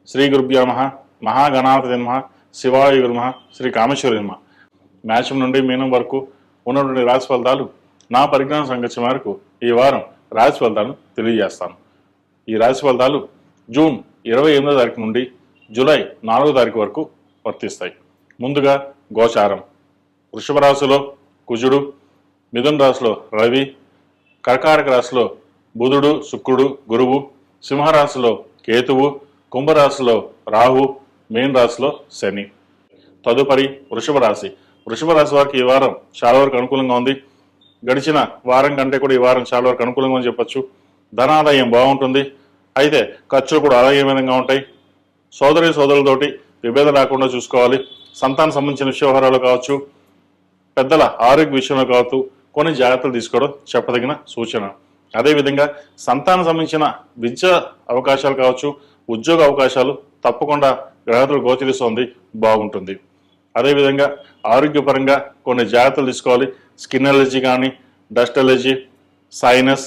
శ్రీ గురుభ్యో నమః. మహాగణాధిపతయే నమః. శివాయ నమః. శ్రీ కామేశ్వరాయ నమః. మేషం నుండి మీనం వరకు ఉన్నటువంటి రాశి ఫలితాలు నా పరిజ్ఞానం సంగతి మేరకు ఈ వారం రాశి ఫలితాలను తెలియజేస్తాను. ఈ రాశి ఫలితాలు జూన్ 28వ తారీఖు నుండి జూలై 4వ తారీఖు వరకు వర్తిస్తాయి. ముందుగా గోచారం. వృషభ రాశిలో కుజుడు, మిథున రాశిలో రవి, కర్కాటక రాశిలో బుధుడు, శుక్రుడు, గురువు, సింహరాశిలో కేతువు, కుంభరాశిలో రాహు, మీన రాశిలో శని. తదుపరి వృషభ రాశి. వృషభ రాశి వారికి ఈ వారం చాలా వరకు అనుకూలంగా ఉంది. గడిచిన వారం కంటే కూడా ఈ వారం చాలా వరకు అనుకూలంగా అని చెప్పచ్చు. ధనాదాయం బాగుంటుంది. అయితే ఖర్చులు కూడా ఆదాయమైనంగా ఉంటాయి. సోదరులతోటి విభేదం రాకుండా చూసుకోవాలి. సంతానం సంబంధించిన వ్యవహారాలు కావచ్చు, పెద్దల ఆరోగ్య విషయంలో కావచ్చు, కొన్ని జాగ్రత్తలు తీసుకోవడం చెప్పదగిన సూచన. అదేవిధంగా సంతానం సంబంధించిన విద్యా అవకాశాలు కావచ్చు, ఉద్యోగ అవకాశాలు తప్పకుండా గ్రహతులు గోచరిస్తోంది, బాగుంటుంది. అదేవిధంగా ఆరోగ్యపరంగా కొన్ని జాగ్రత్తలు తీసుకోవాలి. స్కిన్ ఎలర్జీ కానీ, డస్ట్ ఎలర్జీ, సైనస్,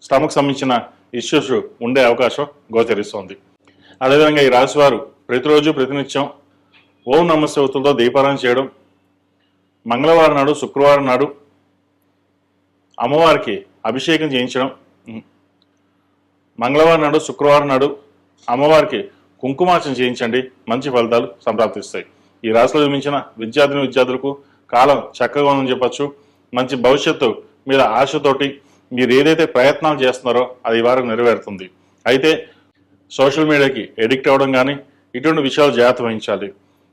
స్టమక్ సంబంధించిన ఇష్యూస్ ఉండే అవకాశం గోచరిస్తోంది. అదేవిధంగా ఈ రాశి వారు ప్రతిరోజు ప్రతినిత్యం ఓం నమస్తే ఒత్తులతో దీపారాధన చేయడం, మంగళవారం నాడు, శుక్రవారం నాడు అమ్మవారికి అభిషేకం చేయించడం, మంగళవారం నాడు, శుక్రవారం నాడు అమ్మవారికి కుంకుమార్చన చేయించండి, మంచి ఫలితాలు సంప్రాప్తిస్తాయి. ఈ రాశిలో జన్మించిన విద్యార్థులకు కాలం చక్కగా ఉందని చెప్పచ్చు. మంచి భవిష్యత్తు మీద ఆశతోటి మీరు ఏదైతే ప్రయత్నాలు చేస్తున్నారో అది ఈ వారం నెరవేరుతుంది. అయితే సోషల్ మీడియాకి ఎడిక్ట్ అవ్వడం కానీ ఇటువంటి విషయాలు జాగ్రత్త వహించాలి.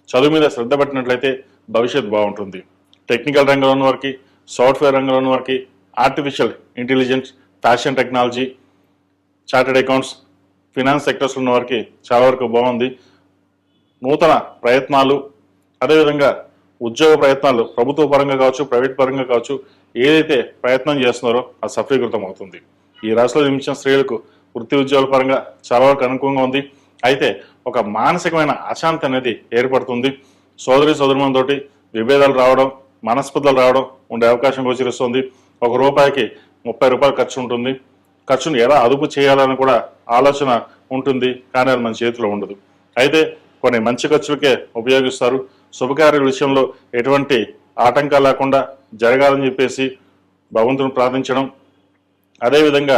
చదువు మీద శ్రద్ధ పెట్టినట్లయితే భవిష్యత్తు బాగుంటుంది. టెక్నికల్ రంగంలో ఉన్న వారికి, సాఫ్ట్వేర్ రంగంలో ఉన్న వారికి, artificial intelligence, fashion technology, chartered accounts, finance సెక్టర్స్లో ఉన్న వారికి చాలా వరకు బాగుంది. నూతన ప్రయత్నాలు, అదేవిధంగా ఉద్యోగ ప్రయత్నాలు ప్రభుత్వ పరంగా కావచ్చు, ప్రైవేట్ పరంగా కావచ్చు, ఏదైతే ప్రయత్నం చేస్తున్నారో అది సఫలీకృతం అవుతుంది. ఈ రాశిలో జన్మించిన స్త్రీలకు వృత్తి ఉద్యోగాల పరంగా చాలా వరకు అనుకూలంగా ఉంది. అయితే ఒక మానసికమైన అశాంతి అనేది ఏర్పడుతుంది. సోదరులతోటి విభేదాలు రావడం, మనస్పర్ధలు రావడం ఉండే అవకాశం గోచరిస్తుంది. ₹1కి 30 రూపాయలు ఖర్చు ఉంటుంది. ఖర్చును ఎలా అదుపు చేయాలని కూడా ఆలోచన ఉంటుంది, కానీ అది మన చేతిలో ఉండదు. అయితే కొన్ని మంచి ఖర్చులకే ఉపయోగిస్తారు. శుభకార్యాల విషయంలో ఎటువంటి ఆటంకాలు లేకుండా జరగాలని చెప్పేసి భగవంతుని ప్రార్థించడం, అదేవిధంగా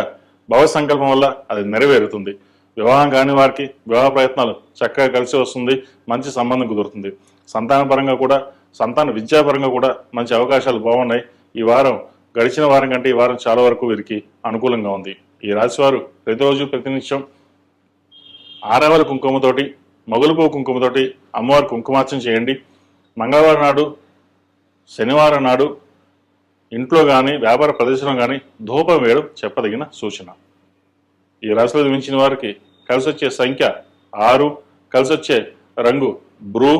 భవ సంకల్పం వల్ల అది నెరవేరుతుంది. వివాహం కాని వారికి వివాహ ప్రయత్నాలు చక్కగా కలిసి వస్తుంది, మంచి సంబంధం కుదురుతుంది. సంతాన పరంగా కూడా, సంతాన విద్యాపరంగా కూడా మంచి అవకాశాలు బాగున్నాయి. ఈ వారం గడిచిన వారం కంటే ఈ వారం చాలా వరకు వీరికి అనుకూలంగా ఉంది. ఈ రాశివారు ప్రతిరోజు ప్రతినిత్యం ఆరవల కుంకుమతోటి, మొగలుపూ కుంకుమతోటి అమ్మవారి కుంకుమార్చన చేయండి. మంగళవారం నాడు, శనివారం నాడు ఇంట్లో కానీ వ్యాపార ప్రదేశంలో కానీ ధూపం వేయడం చెప్పదగిన సూచన. ఈ రాశిలో జన్మించిన వారికి కలిసి వచ్చే సంఖ్య 6, కలిసి వచ్చే రంగు బ్రూ.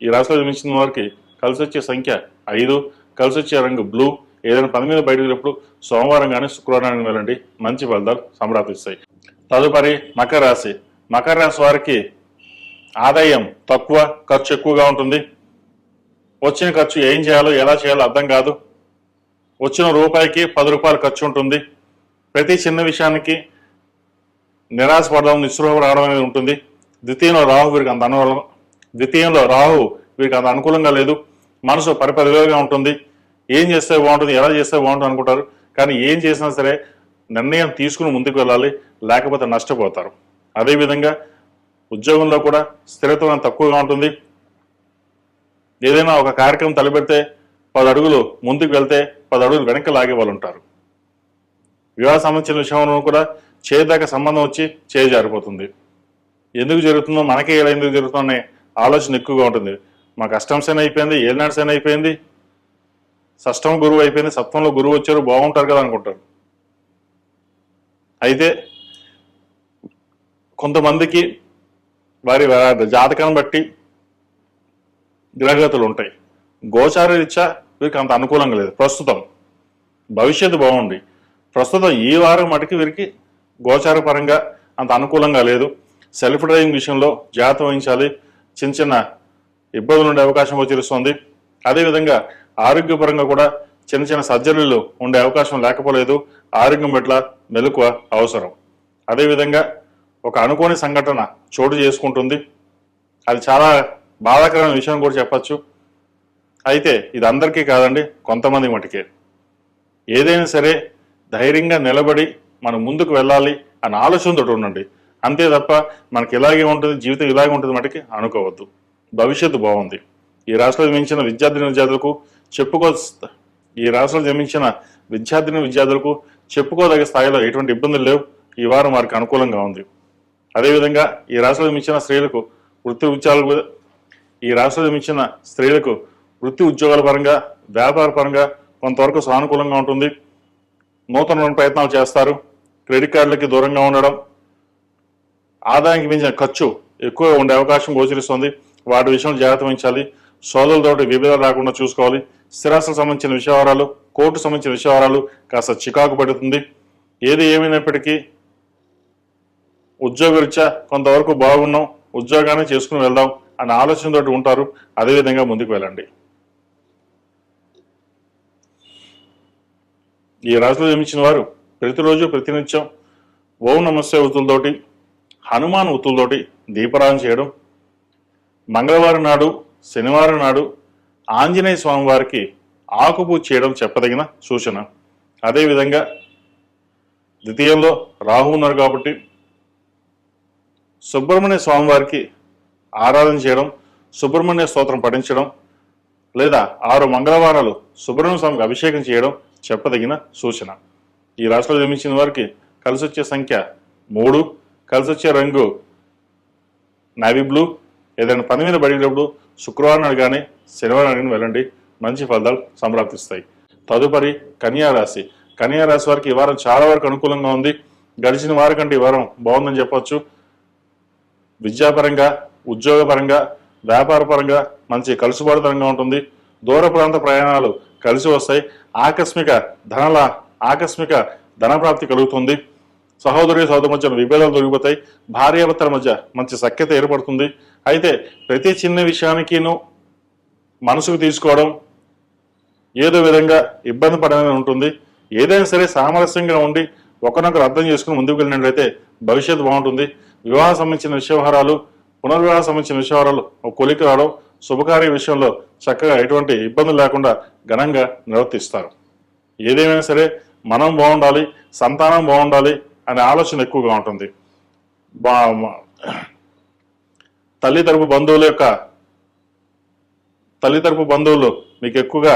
ఈ రాశిలో జన్మించిన వారికి కలిసి వచ్చే సంఖ్య 5, కలిసి వచ్చే రంగు బ్లూ. ఏదైనా పని మీద బయటకు వెళ్ళినప్పుడు సోమవారం కానీ శుక్రవారం వెళ్ళండి, మంచి ఫలితాలు సంప్రాప్తిస్తాయి. తదుపరి మకర రాశి. మకర రాశి వారికి ఆదాయం తక్కువ, ఖర్చు ఎక్కువగా ఉంటుంది. వచ్చిన ఖర్చు ఏం చేయాలో, ఎలా చేయాలో అర్థం కాదు. వచ్చిన రూపాయికి 10 రూపాయలు ఖర్చు ఉంటుంది. ప్రతి చిన్న విషయానికి నిరాశపడడం, నిస్పృహ రావడం అనేది ఉంటుంది. ద్వితీయంలో రాహు వీరికి అంత అనుకూలంగా లేదు. మనసు పరిపరివేగా ఉంటుంది. ఏం చేస్తే బాగుంటుంది, ఎలా చేస్తే బాగుంటుంది అనుకుంటారు, కానీ ఏం చేసినా సరే నిర్ణయం తీసుకుని ముందుకు వెళ్ళాలి, లేకపోతే నష్టపోతారు. అదేవిధంగా ఉద్యోగంలో కూడా స్థిరత్వం తక్కువగా ఉంటుంది. ఏదైనా ఒక కార్యక్రమం తలపెడితే 10 అడుగులు ముందుకు వెళ్తే 10 అడుగులు వెనక్కి లాగే వాళ్ళు ఉంటారు. వివాహ సంబంధించిన విషయంలో కూడా చేదాకా సంబంధం వచ్చి జారిపోతుంది. ఎందుకు జరుగుతుందో, మనకే ఎలా ఎందుకు జరుగుతుందో అనే ఆలోచన ఎక్కువగా ఉంటుంది. మా కష్టం సేన అయిపోయింది, ఏలినాడు సేన అయిపోయింది, షష్టమ గురువు అయిపోయింది, సప్తంలో గురువు వచ్చారు, బాగుంటారు కదా అనుకుంటారు. అయితే కొంతమందికి వారి జాతకాన్ని బట్టి గ్రహగతులు ఉంటాయి. గోచార రీత్యా వీరికి అంత అనుకూలంగా లేదు ప్రస్తుతం. భవిష్యత్తు బాగుంది. ప్రస్తుతం ఈ వారం మటుకి వీరికి గోచార పరంగా అంత అనుకూలంగా లేదు. సెల్ఫ్ డ్రైవింగ్ విషయంలో జాగ్రత్త వహించాలి. చిన్న చిన్న ఇబ్బందులు ఉండే అవకాశం గోచరిస్తుంది. అదేవిధంగా ఆరోగ్యపరంగా కూడా చిన్న చిన్న సర్జరీలు ఉండే అవకాశం లేకపోలేదు. ఆరోగ్యం పట్ల మెలకువ అవసరం. అదేవిధంగా ఒక అనుకోని సంఘటన చోటు చేసుకుంటుంది. అది చాలా బాధాకరమైన విషయం కూడా చెప్పచ్చు. అయితే ఇది అందరికీ కాదండి, కొంతమంది మటుకే. ఏదైనా సరే ధైర్యంగా నిలబడి మనం ముందుకు వెళ్ళాలి అన్న ఆలోచనతో ఉండండి. అంతే తప్ప మనకి ఇలాగే ఉంటుంది, జీవితం ఇలాగే ఉంటుంది మటుకి అనుకోవద్దు. భవిష్యత్తు బాగుంది. ఈ రాష్ట్రంలో జన్మించిన విద్యార్థులకు చెప్పుకోదగ్గ స్థాయిలో ఎటువంటి ఇబ్బందులు లేవు. ఈ వారం వారికి అనుకూలంగా ఉంది. అదేవిధంగా ఈ రాష్ట్రంలో జన్మించిన స్త్రీలకు వృత్తి ఉద్యోగాల పరంగా, వ్యాపార పరంగా కొంతవరకు సానుకూలంగా ఉంటుంది. నూతన ప్రయత్నాలు చేస్తారు. క్రెడిట్ కార్డులకి దూరంగా ఉండడం, ఆదాయానికి మించిన ఖర్చు ఎక్కువగా ఉండే అవకాశం గోచరిస్తుంది. వాటి విషయంలో జాగ్రత్త వహించాలి. సోదరులతోటి విభేదాలు రాకుండా చూసుకోవాలి. స్థిరాస్తులకు సంబంధించిన విషయవరాలు, కోర్టు సంబంధించిన విషయవరాలు కాస్త చికాకు పడుతుంది. ఏది ఏమైనప్పటికీ ఉద్యోగరీత్యా కొంతవరకు బాగున్నాం, ఉద్యోగాన్ని చేసుకుని వెళ్దాం అనే ఆలోచనతోటి ఉంటారు. అదేవిధంగా ముందుకు వెళ్ళండి. ఈ రాశిలో జన్మించిన వారు ప్రతిరోజు ప్రతినిత్యం ఓం నమస్తే ఒత్తులతోటి, హనుమాన్ ఒత్తులతోటి దీపారాధన చేయడం, మంగళవారం నాడు, శనివారం నాడు ఆంజనేయ స్వామి వారికి ఆకుపూజ చేయడం చెప్పదగిన సూచన. అదేవిధంగా ద్వితీయంలో రాహు ఉన్నారు కాబట్టి సుబ్రహ్మణ్య స్వామి వారికి ఆరాధన చేయడం, సుబ్రహ్మణ్య స్తోత్రం పఠించడం, లేదా 6 మంగళవారాలు సుబ్రహ్మణ్య స్వామికి అభిషేకం చేయడం చెప్పదగిన సూచన. ఈ రాశిలో జన్మించిన వారికి కలిసి వచ్చే సంఖ్య 3, కలిసి వచ్చే రంగు నావీ బ్లూ. ఏదైనా పని మీద బడినప్పుడు శుక్రవారం నాడు కానీ శనివారం నాడు వెళ్ళండి, మంచి ఫలితాలు సంప్రాప్తిస్తాయి. తదుపరి కన్యా రాశి. కన్యా రాశి వారికి ఈ వారం చాలా వరకు అనుకూలంగా ఉంది. గడిచిన వారం కంటే ఈ వారం బాగుందని చెప్పొచ్చు. విద్యాపరంగా, ఉద్యోగపరంగా, వ్యాపార పరంగా మంచి కలుసుబాటుతనంగా ఉంటుంది. దూర ప్రాంత ప్రయాణాలు కలిసి వస్తాయి. ఆకస్మిక ధనప్రాప్తి కలుగుతుంది. సహోదరు మధ్య విభేదాలు దొరికిపోతాయి. భార్యాభర్తల మధ్య మంచి సఖ్యత ఏర్పడుతుంది. అయితే ప్రతి చిన్న విషయానికిను మనసుకు తీసుకోవడం, ఏదో విధంగా ఇబ్బంది పడని ఉంటుంది. ఏదైనా సరే సామరస్యంగా ఉండి ఒకరినొకరు అర్థం చేసుకుని ముందుకు వెళ్ళినట్లయితే భవిష్యత్తు బాగుంటుంది. వివాహం సంబంధించిన విషయవహారాలు, పునర్వివాహం సంబంధించిన విషయవహారాలు కొలికి రావడం, శుభకార్య విషయంలో చక్కగా ఎటువంటి ఇబ్బందులు లేకుండా ఘనంగా నిర్వర్తిస్తారు. ఏదేమైనా సరే మనం బాగుండాలి, సంతానం బాగుండాలి అనే ఆలోచన ఎక్కువగా ఉంటుంది. తల్లి తరపు బంధువులు మీకు ఎక్కువగా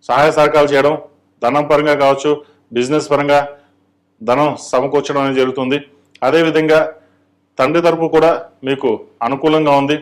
సహాయ సహకారాలు చేయడం, ధనం పరంగా కావచ్చు, బిజినెస్ పరంగా ధనం సమకూర్చడం అనేది జరుగుతుంది. అదేవిధంగా తండ్రి తరపు కూడా మీకు అనుకూలంగా ఉంది.